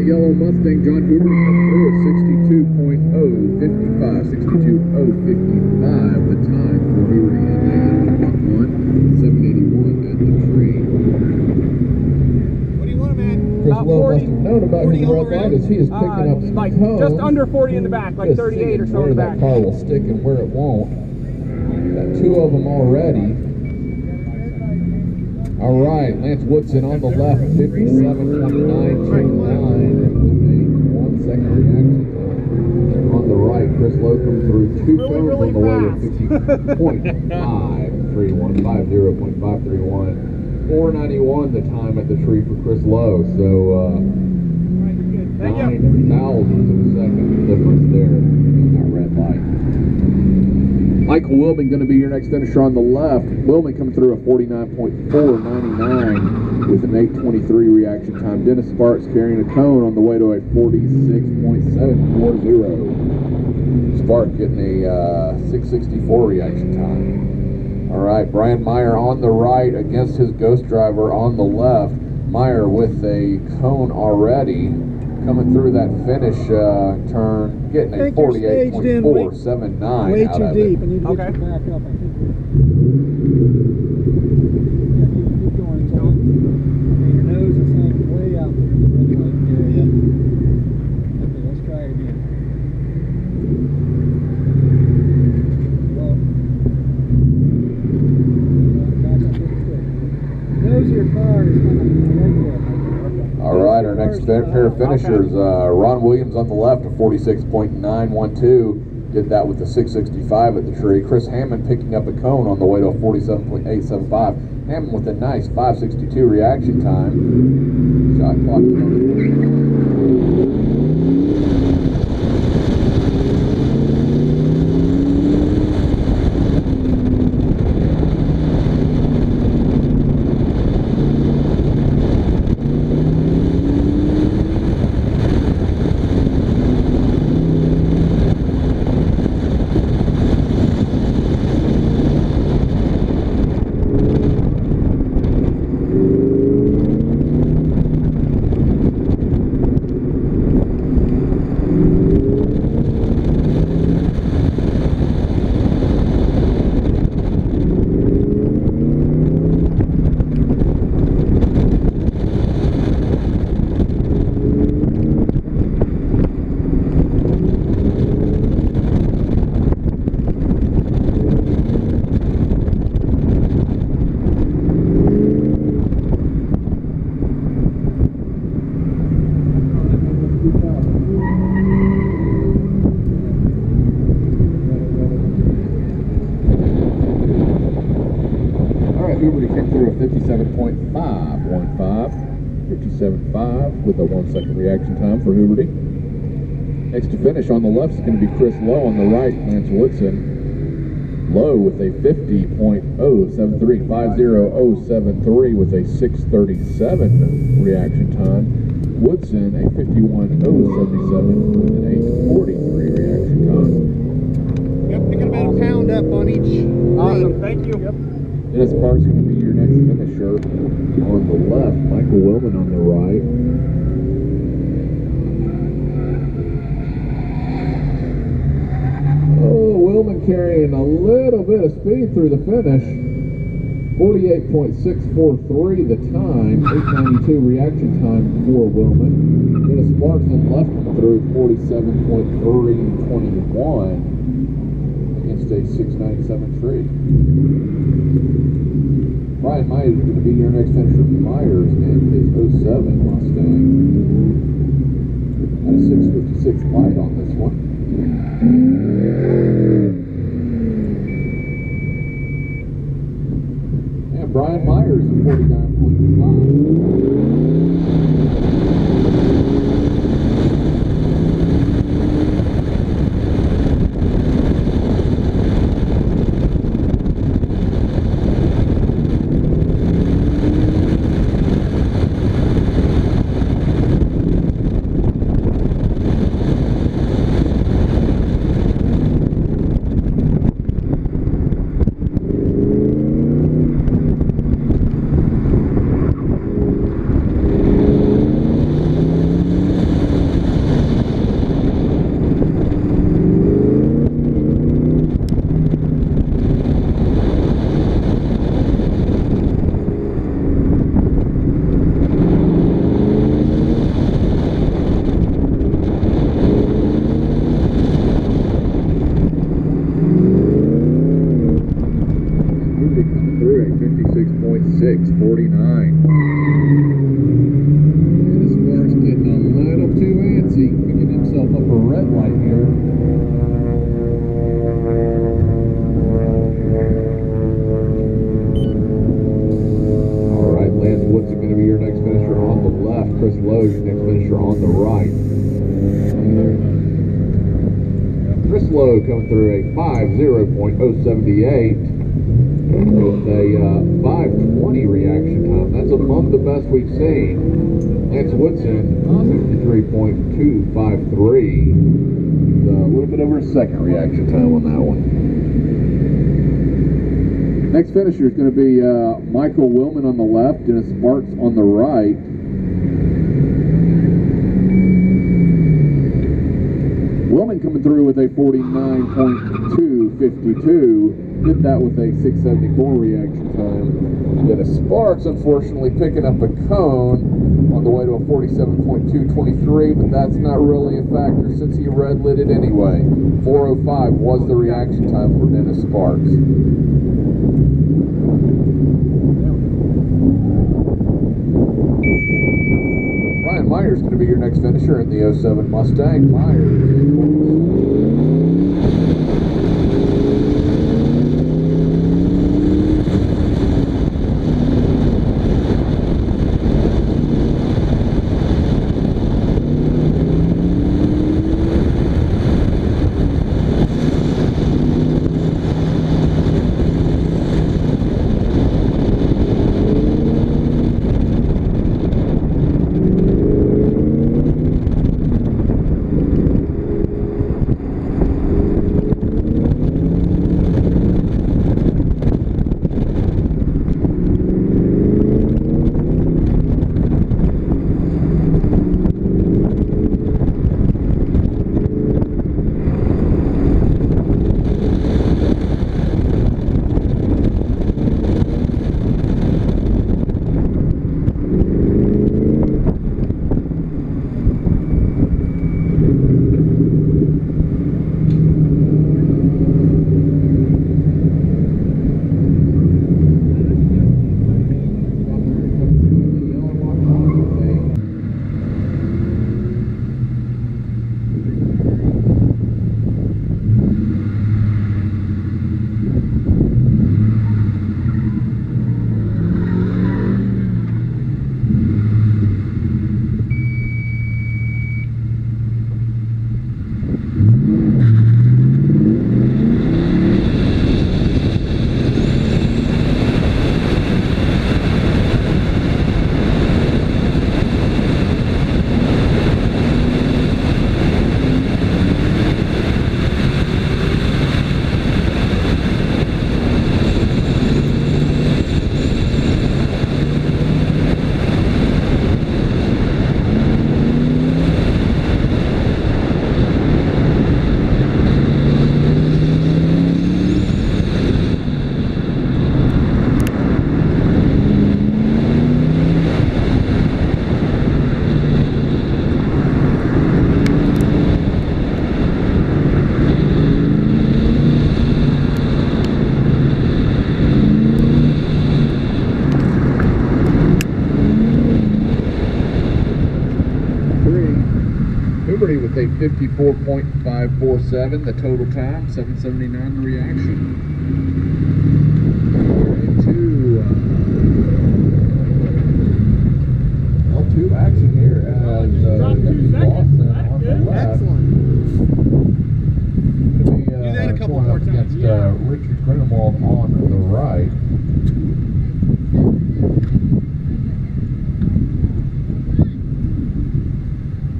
Yellow Mustang John Hoover come through at 62.055, 62.055 the time for Hoover in the 781 at the tree. What do you want, man? Chris Lowe must have known about his red light as he is picking up some like cones. just under 40 in the back, like 38 or so in the back. Where that car will stick and where it won't. Got two of them already. All right, Lance Woodson on the left, 57.929 with a 1 second reaction time. On the right, Chris Locum through two cones on the way to 50.531, 50.531. 491 the time at the tree for Chris Lowe. So 9 thousandths of a second difference there in that red light. Michael Wilman going to be your next finisher on the left. Wilman coming through a 49.499 with an 8:23 reaction time. Dennis Sparks carrying a cone on the way to a 46.740. Spark getting a 6:64 reaction time. All right, Brian Meyer on the right against his Ghost driver on the left. Meyer with a cone already. Coming through that finish turn, getting a 48.479 way out too of deep. it. I need to get you back up. I think keep going, Tom. Your nose is hanging way out there. Area. Okay, let's try it again. Well, back up really quick. The nose of your car is kind of right there. All right, our next pair of finishers, Ron Williams on the left, a 46.912. Did that with the 665 at the tree. Chris Hammond picking up a cone on the way to a 47.875. Hammond with a nice 562 reaction time. Shot clock is on the 49. Hoover came through a 57.515, 57.5 with a 1 second reaction time for Hooverty. Next to finish on the left is going to be Chris Lowe. On the right, Lance Woodson. Lowe with a 50.073, 50073 with a 637 reaction time. Woodson a 51.077 with an 843 reaction time. Yep, picking about a pound up on each. Awesome, thank you. Yep. Dennis Parks going to be your next next finisher on the left, Michael Willman on the right. Oh, Willman carrying a little bit of speed through the finish. 48.643 the time, 892 reaction time for Willman. Dennis Sparks on the left coming through 47.321 against a 697 tree. Brian Myers is going to be your next finisher for Myers in his 07 Mustang. Got a 656 light on this one. And Brian Myers is 49.5. Coming through a 50.078 with a 520 reaction time. That's among the best we've seen. Lance Woodson, 53.253. A little bit over a second reaction time on that one. Next finisher is going to be Michael Willman on the left, Dennis Sparks on the right. Willman coming through with a 49.252. Did that with a 674 reaction time. Dennis Sparks, unfortunately, picking up a cone on the way to a 47.223, but that's not really a factor since he red-lit it anyway. 405 was the reaction time for Dennis Sparks. Brian Myers is going to be your next finisher in the 07 Mustang. Myers. Hooverty with a 54.547, the total time, 779 the reaction. Into L2 action here as Deputy Lawson on the left. Excellent. Could be, Do that a couple going more up times. against Richard Grunewald on the right.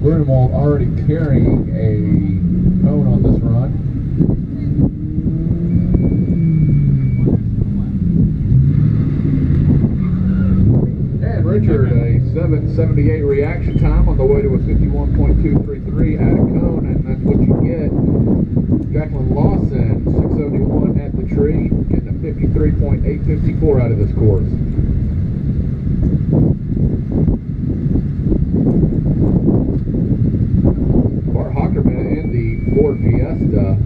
Grunewald already carrying a cone on this run. And Richard, a 778 reaction time on the way to a 51.233 at a cone, and that's what you get. Jacqueline Lawson, 671 at the tree, getting a 53.854 out of this course. In the Ford Fiesta,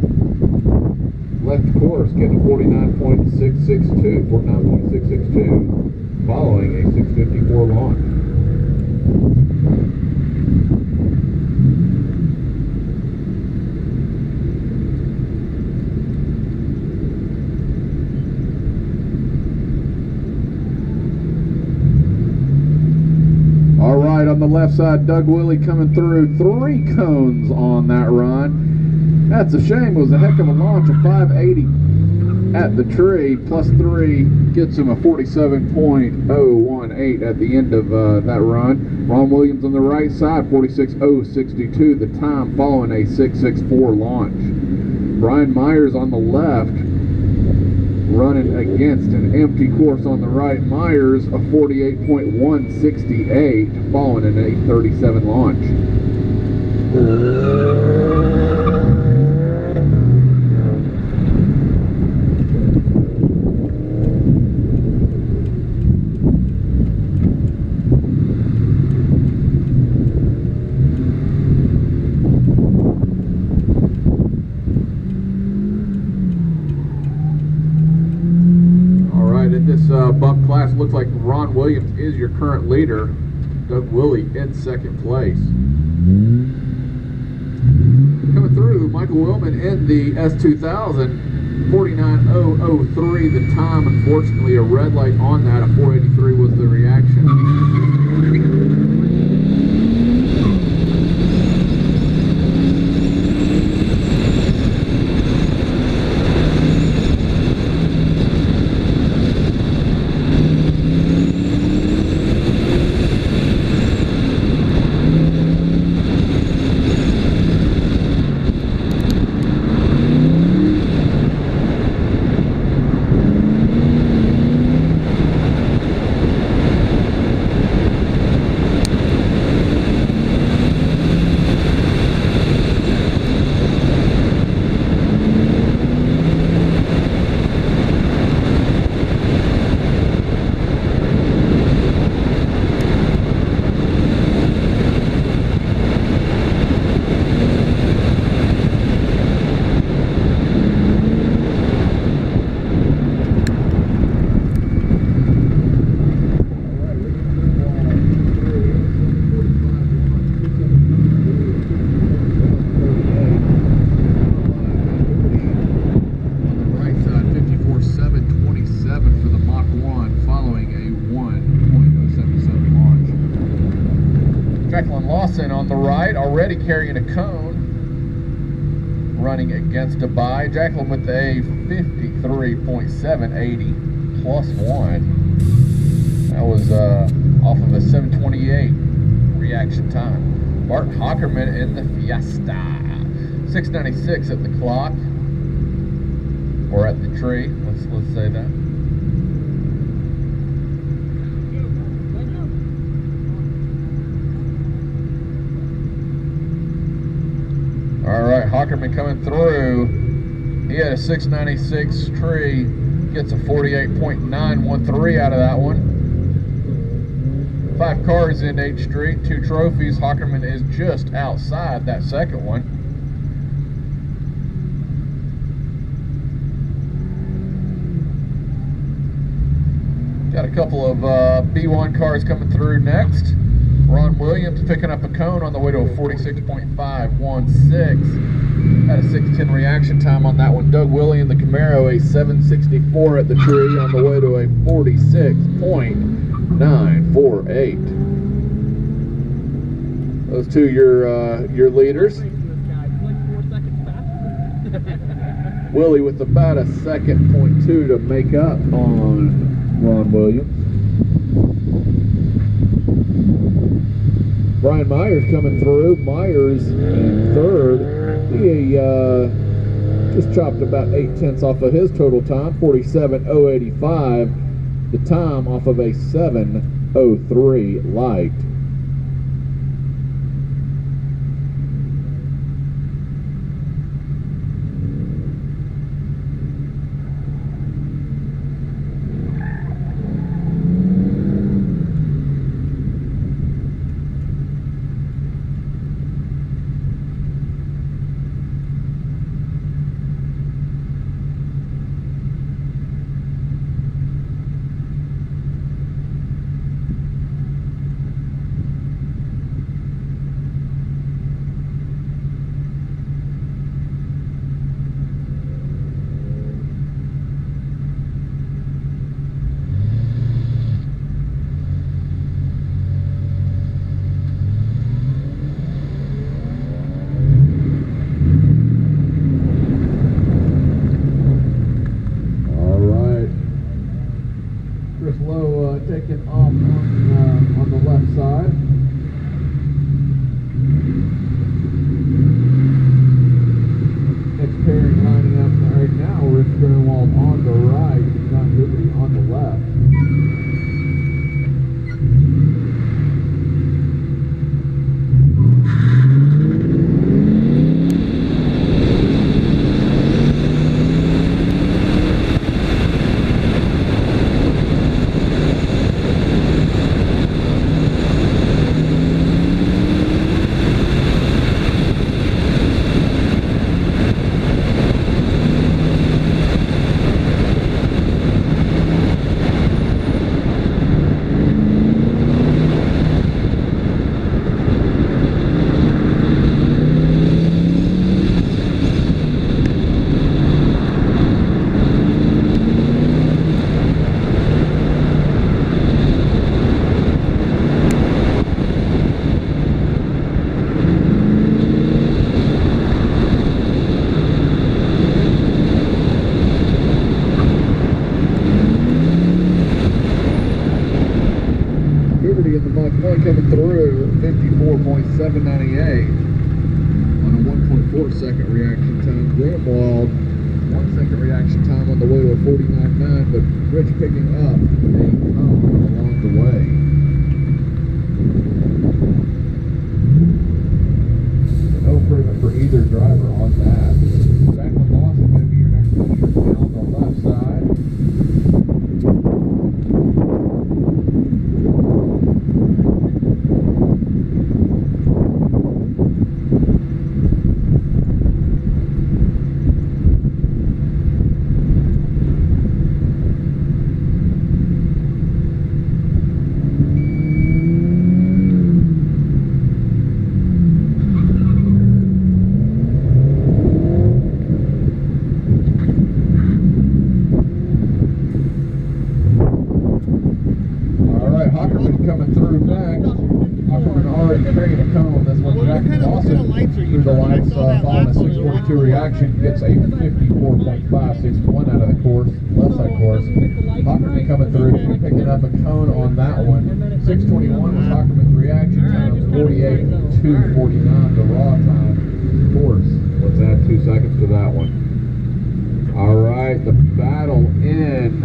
left course, getting a 49.662, following a 654 launch. All right, on the left side, Doug Willie coming through, 3 cones on that run. That's a shame. It was a heck of a launch, a 580 at the tree, plus 3 gets him a 47.018 at the end of that run. Ron Williams on the right side, 46.062, the time, following a 664 launch. Brian Myers on the left, running against an empty course on the right. Myers, a 48.168, following an 837 launch. Bump class, looks like Ron Williams is your current leader. Doug Willie in second place. Coming through, Michael Willman in the S2000, 49.003 the time. Unfortunately, a red light on that. A 483 was the reaction. On the right, already carrying a cone, running against a bye. Jacqueline with a 53.780 plus 1. That was off of a 728 reaction time. Bart Hockerman in the Fiesta, 696 at the clock, or at the tree. Let's say that. All right, Hockerman coming through. He had a 696 tree, gets a 48.913 out of that one. 5 cars in H Street, 2 trophies. Hockerman is just outside that second one. Got a couple of B1 cars coming through next. Ron Williams picking up a cone on the way to a 46.516. Had a 610 reaction time on that one. Doug Willie in the Camaro, a 764 at the tree on the way to a 46.948. Those two your leaders. Willie with about a second .2 to make up on Ron Williams. Brian Myers coming through. Myers in third. He just chopped about 8/10 off of his total time, 47.085. The time off of a 7:03 light. Taking off on the left side. Next pairing lining up right now, Rich Grunwald on the right, John Liberty on the left. Coming through 54.798 on a 1.4 second reaction time. Grunwald 1 second reaction time on the way to a 49.9, but Rich picking up a cone along the way. No improvement for either driver on that. Backlund Lawson going to be your next finisher down on the left side. Coming through next. Ackerman already carrying a cone on this one. Jack Dawson through the lights following a 6.42 reaction gets a 54.561 out of the course, left side course. Ackerman coming through, picking up a cone on that one. 6:21 was Ackerman's reaction time, 48.249 the raw time. Of course, let's add 2 seconds to that one. All right, the battle in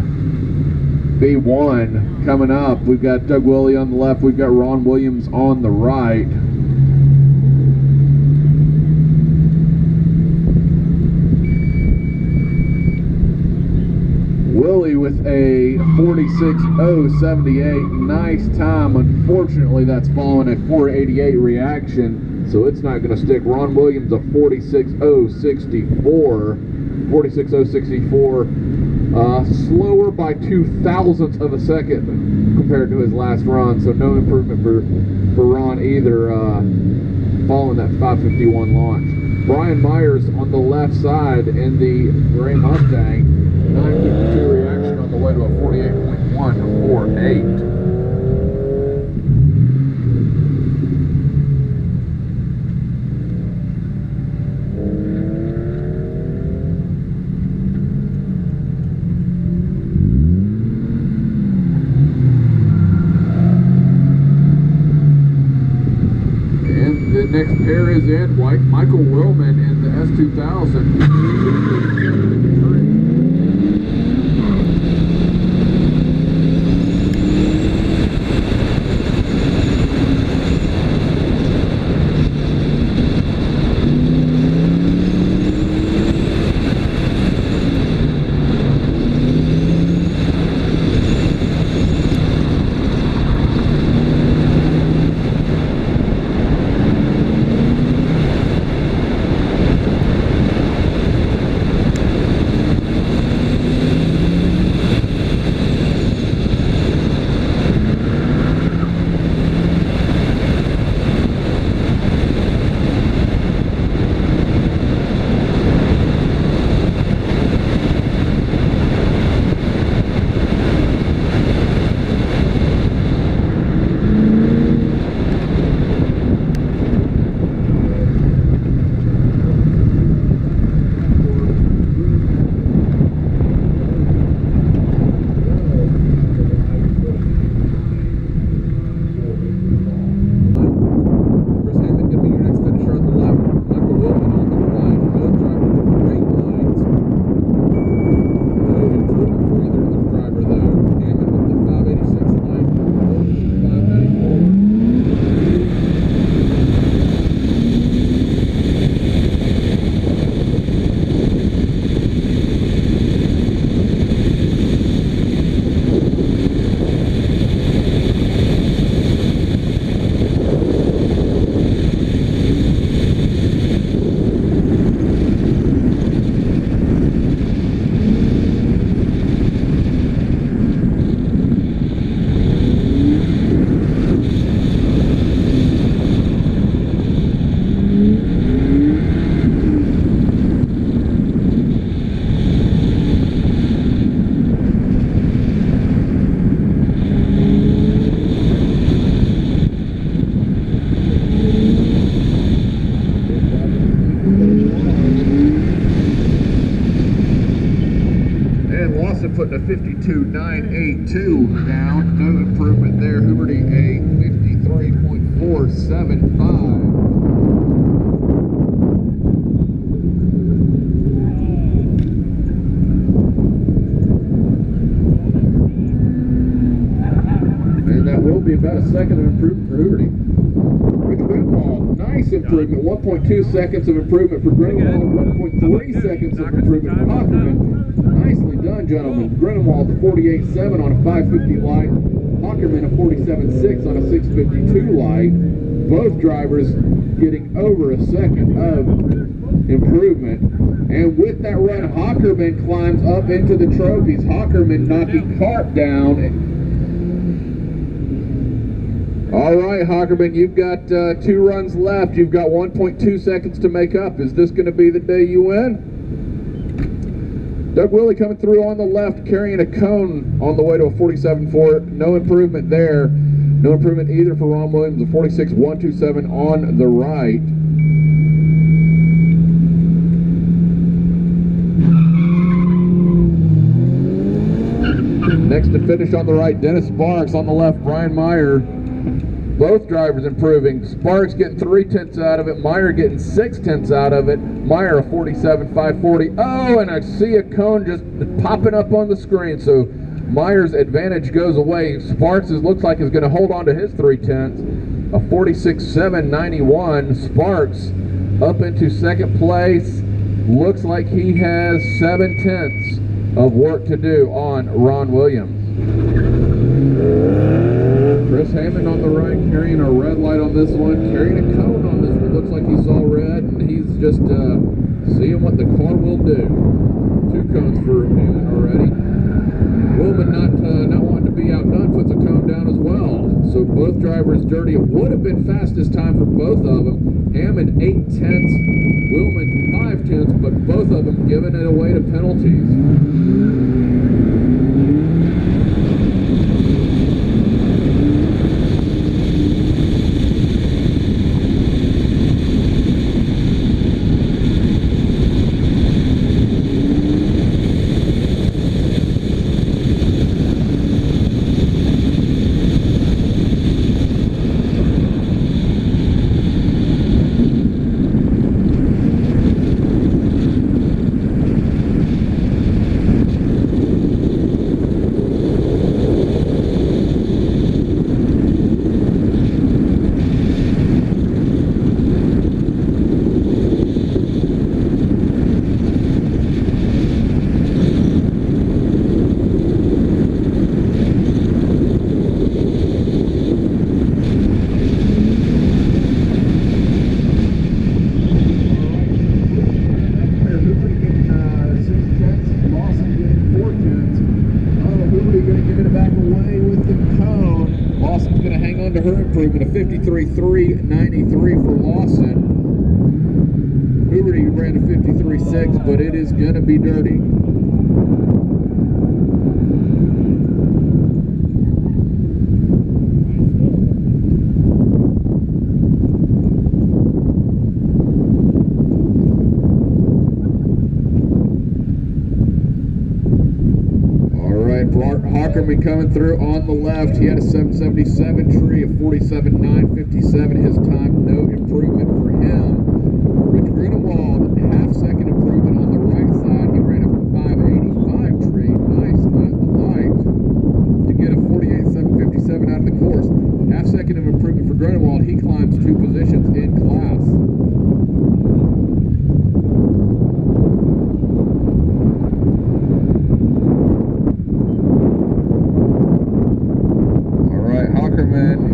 B1 coming up. We've got Doug Willie on the left. We've got Ron Williams on the right. Willie with a 46.078. Nice time. Unfortunately, that's following a 488 reaction, so it's not going to stick. Ron Williams a 46.064. 46.064. Slower by 0.02 of a second compared to his last run, so no improvement for for Ron either following that 551 launch. Brian Myers on the left side in the gray Mustang, 952 reaction on the way to a 48.148. Next pair is in Michael Willman in the S2000. Putting a 52.982 down, no improvement there. Huberty a 53.475. And that will be about a second of improvement for Huberty. Rich Greenwald, nice improvement. 1.2 seconds of improvement for Greenwald, 1.3 seconds of improvement for Hockerman. Nicely done, gentlemen. Greenwald 48.7 on a 550 light. Hockerman a 47.6 on a 652 light. Both drivers getting over a second of improvement. And with that run, Hockerman climbs up into the trophies. Hockerman knocking Carp down. All right, Hockerman, you've got 2 runs left. You've got 1.2 seconds to make up. Is this going to be the day you win? Doug Willie coming through on the left, carrying a cone on the way to a 47.4. No improvement there. No improvement either for Ron Williams, a 46.127 on the right. Next to finish on the right, Dennis Sparks. On the left, Brian Meyer. Both drivers improving. Sparks getting 0.3 out of it. Meyer getting 0.6 out of it. Meyer a 47.540. Oh, and I see a cone just popping up on the screen. So Meyer's advantage goes away. Sparks looks like is going to hold on to his 0.3. A 46.791. Sparks up into second place. Looks like he has 0.7 of work to do on Ron Williams. Chris Hammond on the right, carrying a red light on this one, carrying a cone on this one. Looks like he saw red, and he's just seeing what the car will do. 2 cones for Hammond already. Willman not wanting to be outdone, puts a cone down as well. So both drivers dirty. It would have been fastest time for both of them. Hammond 8/10, Willman 5/10, but both of them giving it away to penalties. Her improvement of 53.393 for Lawson. Huberty ran a 53.6, but it is going to be dirty. Hockerman coming through on the left. He had a 777 tree, a 47.957. His time, no improvement for him. Rich Grunewald, half-second improvement on the right side. He ran a 585 tree, nice light, to get a 48.757 out of the course. Half-second of improvement for Grunewald. He climbs 2 positions in class.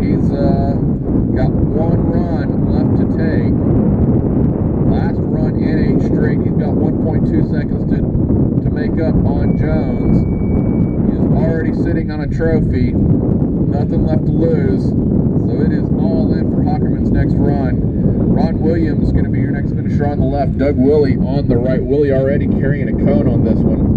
He's got 1 run left to take. Last run in 8 straight. He's got 1.2 seconds to make up on Jones. He's already sitting on a trophy. Nothing left to lose. So it is all in for Hockerman's next run. Ron Williams is going to be your next finisher on the left. Doug Willie on the right. Willie already carrying a cone on this one.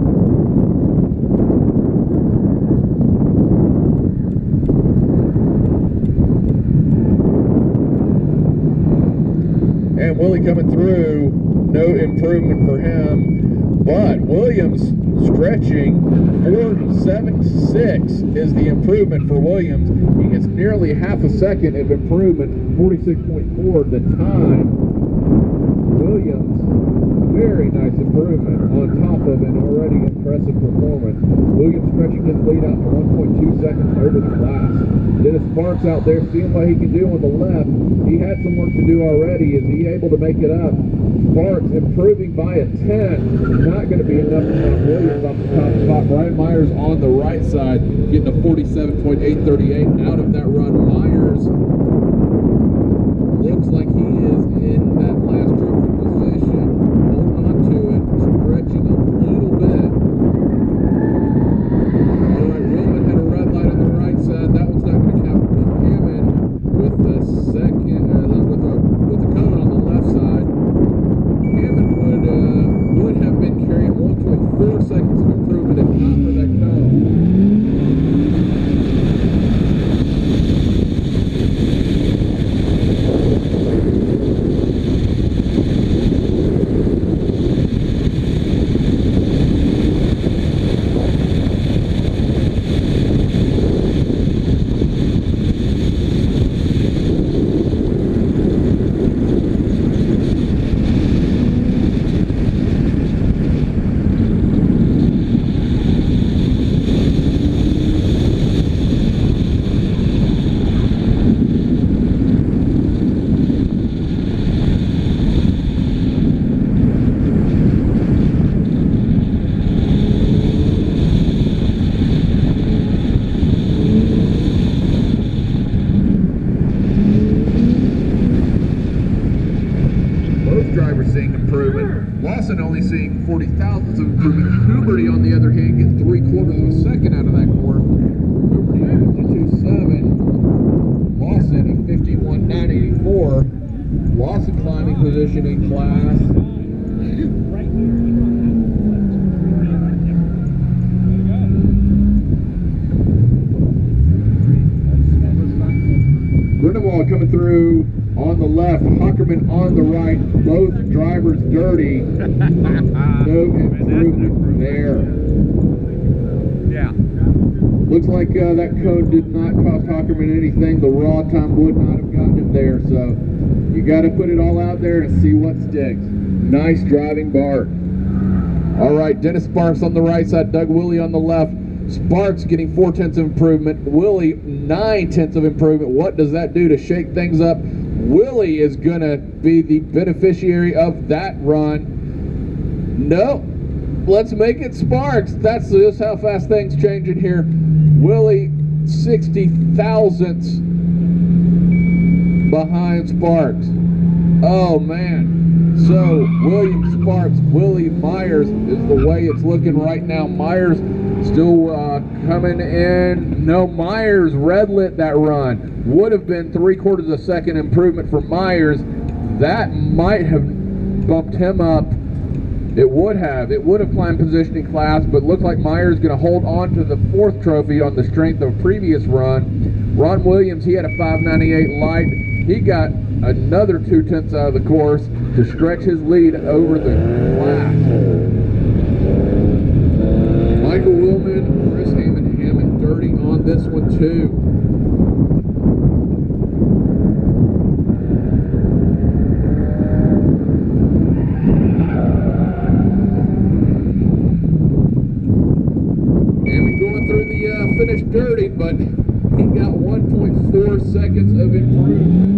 And Willie coming through, no improvement for him, but Williams stretching. 4.76 is the improvement for Williams. He gets nearly half a second of improvement, 46.4 the time. Williams, very nice improvement on top of an already impressive performance. Williams stretching his lead out to 1.2 seconds over the class. Dennis Sparks out there seeing what he can do on the left. He had some work to do already. Is he able to make it up? Sparks improving by a 10. Not going to be enough to knock Williams off the top spot. Brian Myers on the right side getting a 47.838 out of that run. Myers looks like he is in that last trophy position. Holding on to it, stretching a little bit. Alright, Willman had a red light on the right side. That one's not going to count. Hammond with the second, with the cone on the left side. Hammond would have been carrying 1.4 seconds of improvement if not for that cone. Lawson only seeing 40 thousandths of improvement. Huberty, on the other hand, getting 3/4 of a second out of that corner. Huberty 52.7. position in class. Grindelwald coming through on the left, Huckerman on the right, both drivers dirty. No improvement there. Yeah. Looks like that cone did not cost Huckerman anything. The raw time would not have gotten him there, so you got to put it all out there and see what sticks. Nice driving, Bart. All right, Dennis Sparks on the right side, Doug Willie on the left. Sparks getting 0.4 of improvement, Willie 0.9 of improvement. What does that do to shake things up? Willie is going to be the beneficiary of that run. No, let's make it Sparks. That's just how fast things change in here. Willie 60 thousandths behind Sparks. Oh man. So William Sparks, Willie Myers is the way it's looking right now. Myers still coming in. No, Myers red lit that run. Would have been 3/4 of a second improvement for Myers. That might have bumped him up. It would have climbed position in class, but looked like Myers is going to hold on to the 4th trophy on the strength of a previous run. Ron Williams, he had a 5.98 light. He got another 0.2 out of the course to stretch his lead over the class. Michael Willman, Chris Hammond dirty on this one too. Hammond going through the finish dirty, but he got 1.4 seconds of improvement.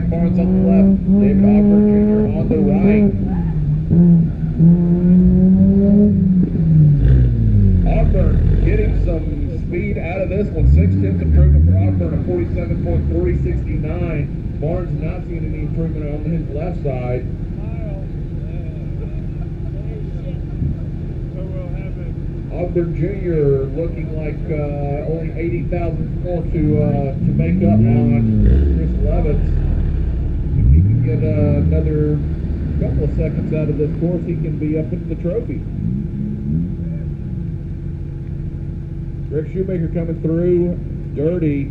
Barnes on the left, David Ogburn Jr. on the right. Ogburn getting some speed out of this one. 6/10 improvement for Ogburn, a 47.369. Barnes not seeing any improvement on his left side. Ogburn Jr. looking like only 80 thousandths more to make up on Chris Levitz. If he can get another couple of seconds out of this course, he can be up into the trophy. Greg Shoemaker coming through, dirty.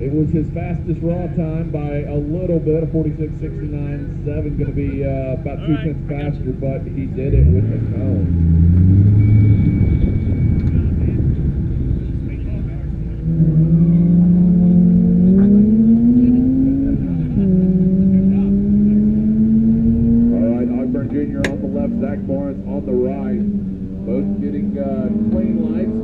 It was his fastest raw time by a little bit, a 46.69.7, going to be about 2 tenths faster, but he did it with the cone. Zach Barnes on the right, both getting clean lights.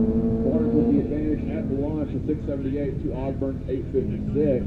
Barnes with the advantage at the launch of 678 to Ogburn's 856.